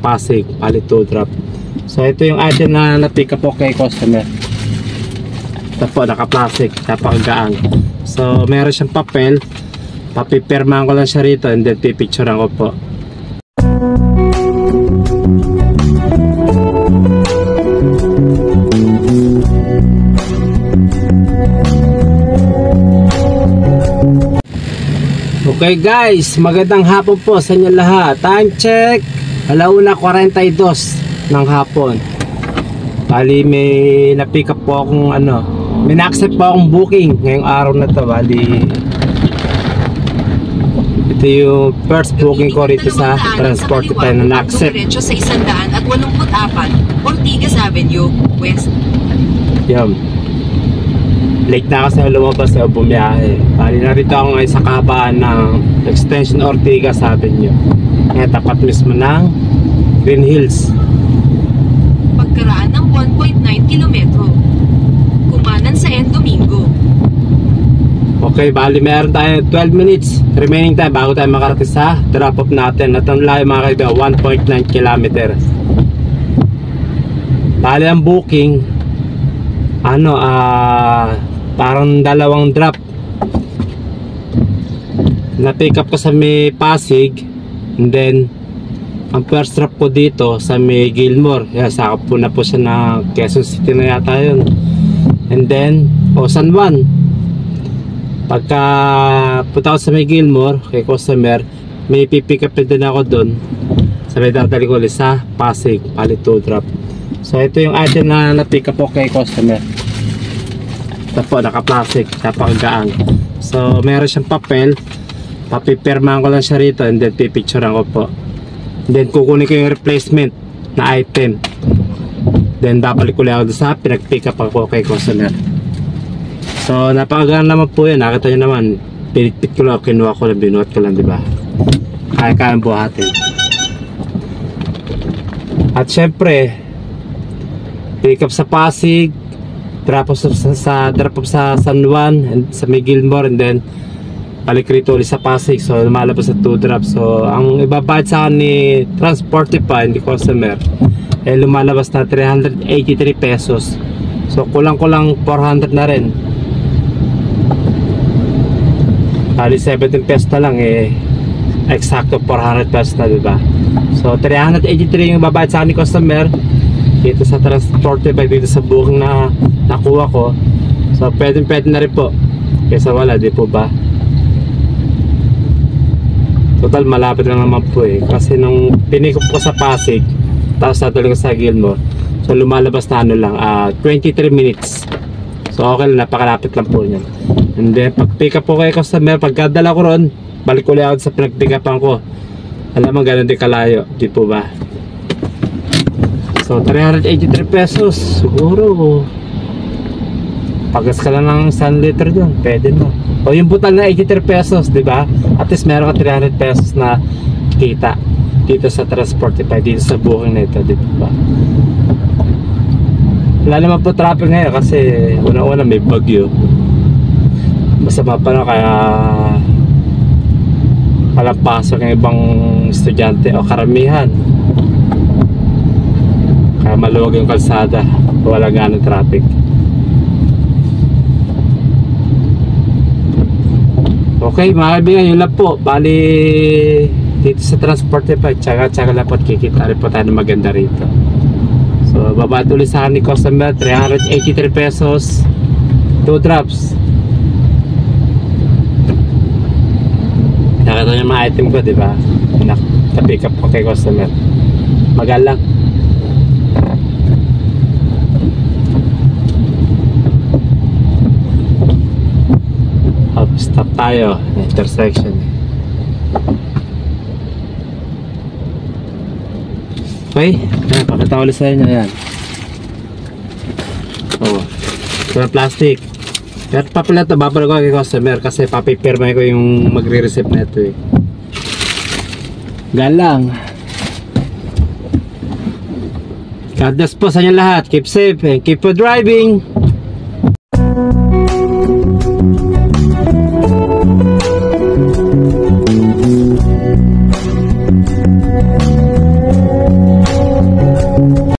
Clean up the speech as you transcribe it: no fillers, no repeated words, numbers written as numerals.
Pasig, bali 2 drop. So ito yung item na na-pick up po kay customer. Ito po, naka-plastic, napakagaan. So meron siyang papel, papipirmahan ko lang siya rito and then pipicturean ko po. Okay guys, magandang hapon po sa inyo lahat. Time check, 1:42 ng hapon. Bali may na-pick up po akong may na-accept po akong booking ngayong araw na to. Bali ito yung first booking ko rito sa Transportify na na-accept. Diretso sa 184 Ortigas Avenue West. Yan. Late na kasi lumabas o bumiyahe. Bali narito ako ngayon sa kahabaan ng Extension Ortigas Avenue. Ngayon tapat mismo ng Green Hills. Pagkaraan ng 1.9 kilometro. Kumanan sa N. Domingo. Okay, bali meron tayo 12 minutes remaining time bago tayo makarating sa drop off natin. At ang layo mga kaibigan, 1.9 kilometer. Bali ang booking parang dalawang drop. Na-pick up ko sa may Pasig and then ang first drop ko dito sa may Gilmore. Kaya sakop po na po siya na Quezon City na yata yun. And then San Juan. Pagka punta ko sa may Gilmore kay customer, may pipick up din ako doon. Sabay dadali ko ulit sa Pasig, bali 2 drop. So ito yung item na na-pick up ko kay customer. Ito po, naka-plastic, napakagaan. So meron siyang papel, papipirmahan ko lang siya rito and then pipicturean ko po. And then kukunin ko yung replacement na item. Then babalik ko lang ako sa pinag-pick up ako kay customer. So napakagaan naman po yan. Nakita nyo naman, pinitpit ko lang, kinuha ko lang, binuhat ko lang, diba? Kaya-kayang buhatin. At syempre pick up sa Pasig, drop off sa San Juan and sa may Gilmore, and then balik rito ulit sa Pasig. So lumalabas sa 2 drops. So ang ibabayad sa akin ni Transportify, ni customer, lumalabas na 383 pesos. So kulang-kulang 400 na rin. Bali 17 pesos na lang, eksakto 400 pesos na, diba? So 383 yung ibabayad sa akin ni customer dito sa Transportify, dito sa booking na nakuha ko. So pwede na rin po kaysa wala, di po ba? Total malapit lang naman po kasi nung pinikop ko sa Pasig tapos natuloy ko sa Gilmore, so lumalabas na lang 23 minutes. So okay lang, napakalapit lang po yan. And then pag pick up po kay customer, pagkadala ko ron, balik ulit ako sa pinag-pick upan ko. Alam mo, ganun din kalayo, di po ba? So 383 pesos siguro. Pagas ka lang ng 1 liter dyan, pwede mo. O yung butal na 83 pesos, di ba? At least meron ka 300 pesos na kita dito sa Transportify, dito sa booking na ito, di ba? Wala naman po traffic ngayon kasi una-una may bagyo. Masama pa na, kaya walang pasok ng ibang estudyante o karamihan. Kaya maluwag yung kalsada, wala ganong traffic. Okay mga kaibigan, yun lang po. Bali dito sa Transportify, tsaga lang po, kikita rin po tayo ng maganda rito. So babad ulit sa akin ni customer, 383 pesos, 2 drops. Nakita nyo yung mga item ko, diba? Naka-pick up ko kay customer. Magalang. Stop tayo, intersection. Okay, pakita ulit sa inyo yan. Ito na plastic. Pero pa pala ito, babalik ko kay customer kasi papipirma ko yung magre-receipt na ito Galang. God bless po sa inyo lahat. Keep safe and keep on driving.